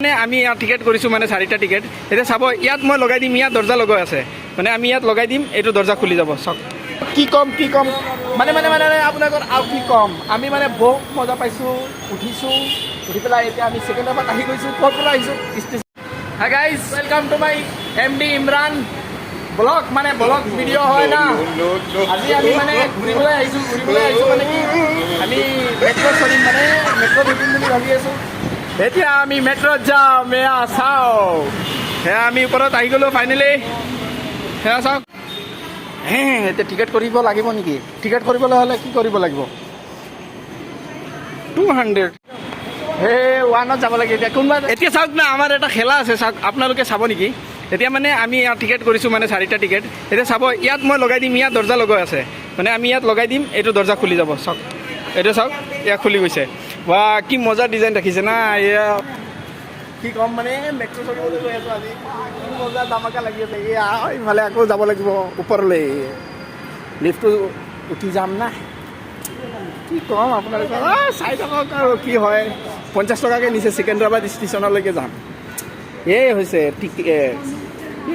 মানে আমি ইয়াত টিকেট কৰিছোঁ মানে 4টা টিকেট। এতিয়া চাব ইয়াত মই লগাই দিম, ইয়াত দৰ্জা লগোৱা আছে, মানে আমি ইয়াত লগাই দিম, এইটো দৰ্জা খুলি যাব। চাওক কি ক'ম মানে আপোনালোকৰ আৰু কি ক'ম, আমি মানে বহুত মজা পাইছোঁ, উঠি পেলাই এতিয়া আমি ছেকেণ্ডাবাদ আহি গৈছোঁ। ক'ৰ পৰা আহিছোঁ? Station. Hi guys, welcome to my MD Imran blog, মানে ব্লগ ভিডিঅ' হয় না। আজি আমি মানে ঘূৰিবলৈ আহিছোঁ মানে কি, আমি মেট্ৰ' চলিম, মানে মেট্ৰ' উঠিম বুলি ভাবি আছোঁ। এতিয়া আমি মেট্ৰত যাম, এয়া চাওক, সেয়া আমি ওপৰত আহি গ'লোঁ ফাইনেলি। সেয়া চাওক, এতিয়া টিকেট কৰিব লাগিব নেকি? টিকেট কৰিবলৈ হ'লে কি কৰিব লাগিব? 200 ওৱানত যাব লাগে। এতিয়া কোনোবা এতিয়া চাওক না, আমাৰ এটা খেলা আছে, চাওক আপোনালোকে চাব নেকি? এতিয়া মানে আমি ইয়াত টিকেট কৰিছোঁ মানে 4টা টিকেট। এতিয়া চাব ইয়াত মই লগাই দিম, ইয়াত দৰ্জা লগোৱা আছে, মানে আমি ইয়াত লগাই দিম, এইটো দৰ্জা খুলি যাব। চাওক এইটো চাওক, এয়া খুলি গৈছে। বা কি মজা ডিজাইন ৰাখিছে না, এয়া কি ক'ম, মানে মেট্ৰ' চলিবলৈ গৈ আছোঁ আজি, কি মজা দামাকা লাগি আছে। এয়া ইফালে আকৌ যাব লাগিব ওপৰলৈ, লিফ্টটো উঠি যাম না, কি ক'ম আপোনালোকে চাই থাকক আৰু কি হয়। 50 টকাকৈ নিছে, ছেকেণ্ডাবাদ ষ্টেচনলৈকে যাম। এই হৈছে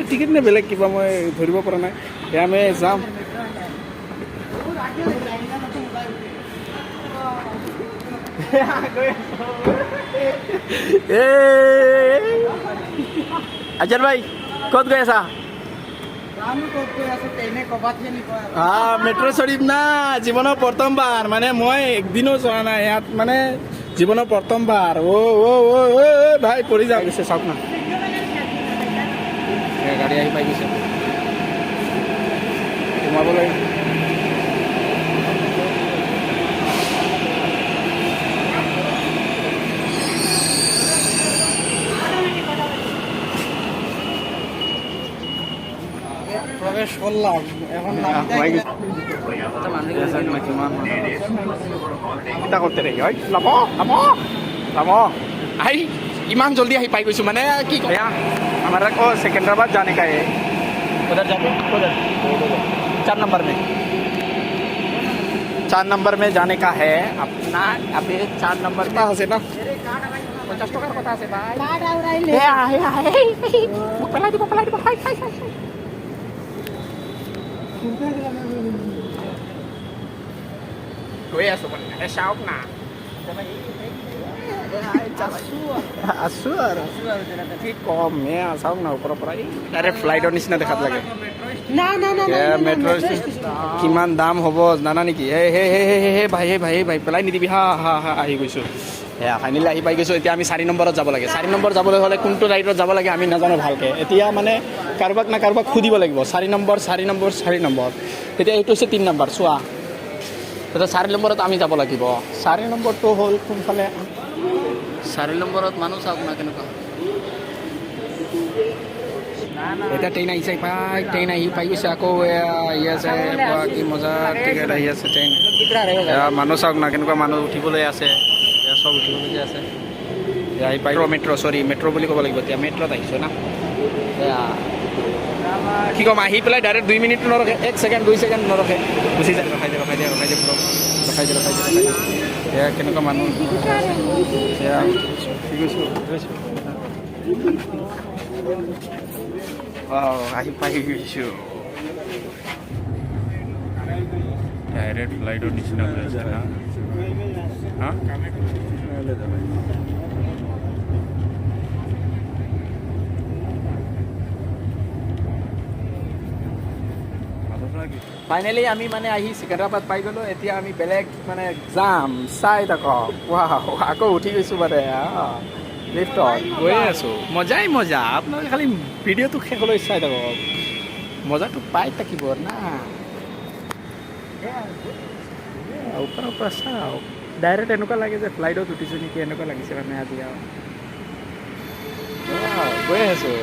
টিকেট নে বেলেগ কিবা, মই ধৰিব পৰা নাই। এয়া আমি যাম। আজান ভাই ক'ত গৈ আছা? মেট্ৰ' চলিম না, জীৱনৰ প্ৰথমবাৰ, মানে মই একদিনো চোৱা নাই ইয়াত, মানে জীৱনৰ প্ৰথমবাৰ। ভাই পৰি যাওঁ গৈছে, চাওক না, গাড়ী আহি পাই গৈছে, সোমাব লাগিব। প্ৰৱেশ কৰলাম, এখন আহি ইমান জলদি আহি পাই গৈছোঁ, মানে কি কয় আমাৰ আকৌ ছেকেণ্ডাবাদ जाने का है, उधर जाके उधर 4 नंबर में जाने का है अपना। अभी 4 नंबर का আছে না, 50 টকাৰ কথা আছে ভাই। মোক পেলাই দিব গৈ আছোঁ মানে, চাওক না, আছোঁ আৰু কি ক'ম, চাওক না, ওপৰৰ পৰা ডাইৰেক্ট ফ্লাইটৰ নিচিনা দেখাত লাগে। মেট্ৰ' কিমান দাম হ'ব জানা নেকি? ভাই পেলাই নিদিবি, আহি গৈছোঁ। সেয়া ফাইনেলি আহি পাই গৈছোঁ। এতিয়া আমি 4 নম্বৰত যাব লাগে। 4 নম্বৰ যাবলৈ হ'লে কোনটো ৰাইডত যাব লাগে আমি নাজানো ভালকৈ। এতিয়া মানে কাৰোবাক সুধিব লাগিব, 4 নম্বৰ। এতিয়া এইটো হৈছে 3 নম্বৰ, চোৱা, এতিয়া 4 নম্বৰত আমি যাব লাগিব। 4 নম্বৰটো হ'ল কোনফালে? 4 নম্বৰত মানুহ চাওক না কেনেকুৱা। এতিয়া ট্ৰেইন আহিছে, ট্ৰেইন আহি পাই গৈছে। আকৌ আহি আছে, কি মজা টিকেট আহি আছে ট্ৰেইন। মানুহ চাওক না কেনেকুৱা, মানুহ উঠিবলৈ আছে, চব উঠিবলৈ আছে। আহি পাই মেট্ৰ' বুলি ক'ব লাগিব। এতিয়া মেট্ৰত আহিছোঁ না, কি ক'ম, আহি পেলাই ডাইৰেক্ট 2 মিনিট নৰখে, 1 ছেকেণ্ড 2 ছেকেণ্ড নৰখে, গুচি যায়। ৰখাই যায়। এয়া কেনেকুৱা মানুহ, সেয়া কি কৈছোঁ, আহি পাই গৈছোঁ। ডাইৰেক্ট ফ্লাইটৰ নিচিনা হৈ আছে না, ফাইনেলি আমি মানে আহি ছেকেণ্ডাবাদ পাই গ'লোঁ। এতিয়া আমি বেলেগ মানে যাম, চাই থাকক। আকৌ উঠি গৈছোঁ মানে লিফ্টত, গৈয়ে আছোঁ। মজা। আপোনালোকে খালি ভিডিঅ'টো শেষলৈ চাই থাকক, মজাটো পাই থাকিব না। ওপৰৰ পৰা চাওক, ডাইৰেক্ট এনেকুৱা লাগে যে ফ্লাইটত উঠিছোঁ নেকি, এনেকুৱা লাগিছে মানে আজি আৰু। গৈ আছোঁ।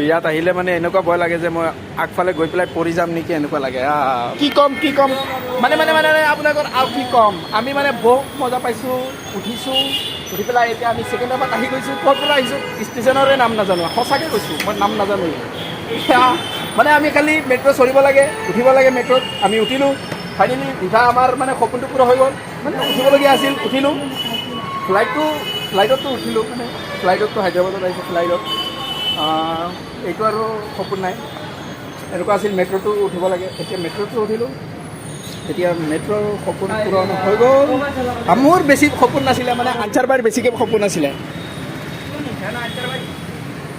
ইয়াত আহিলে মানে এনেকুৱা ভয় লাগে যে মই আগফালে গৈ পেলাই পৰি যাম নেকি, এনেকুৱা লাগে। কি ক'ম মানে আপোনালোকৰ আৰু কি ক'ম, আমি মানে বহুত মজা পাইছোঁ, উঠি পেলাই এতিয়া আমি ছেকেণ্ডাবাদ আহি গৈছোঁ। ক'ৰ পৰা আহিছোঁ? ষ্টেচনৰে নাম নাজানো, সঁচাকৈ কৈছোঁ, মই নাম নাজানো। মানে আমি খালি মেট্ৰ' চলিব লাগে, উঠিব লাগে মেট্ৰ'ত। আমি উঠিলোঁ ফাইনেলি, আমাৰ মানে সপোনটো পূৰা হৈ গ'ল। মানে উঠিবলগীয়া আছিল, উঠিলোঁ। ফ্লাইটতো উঠিলোঁ, মানে ফ্লাইটতো হায়দৰাবাদত আহিছোঁ ফ্লাইটত। এইটো আৰু সপোন নাই, এনেকুৱা আছিল মেট্ৰ'টো উঠিব লাগে। এতিয়া মেট্ৰ'টো উঠিলোঁ, এতিয়া মেট্ৰ'ৰ সপোন পূৰণ হৈ গ'ল। মোৰ বেছি সপোন নাছিলে, মানে আনচাৰবাৰীৰ বেছিকৈ সপোন আছিলে।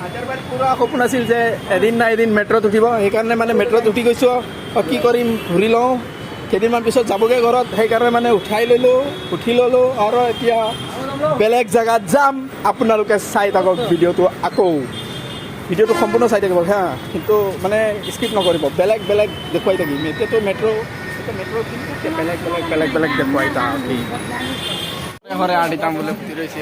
আনচাৰবাৰীত পূৰা সপোন আছিল যে এদিন না এদিন মেট্ৰ'ত উঠিব, সেইকাৰণে মানে মেট্ৰ'ত উঠি গৈছোঁ। কি কৰিম ঘূৰি লওঁ, কেইদিনমান পিছত যাবগৈ ঘৰত, সেইকাৰণে মানে উঠি ল'লোঁ আৰু এতিয়া বেলেগ জেগাত যাম। আপোনালোকে চাই থাকক ভিডিঅ'টো সম্পূৰ্ণ চাই থাকিব হা, কিন্তু মানে স্কিপ নকৰিব, বেলেগ দেখুৱাই থাকিম। এতিয়াতো মেট্ৰ' বেলেগ দেখুৱাই থাকিম। ঘৰে আদিতাম বোলে ফুটি ৰৈছে।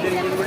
দেখক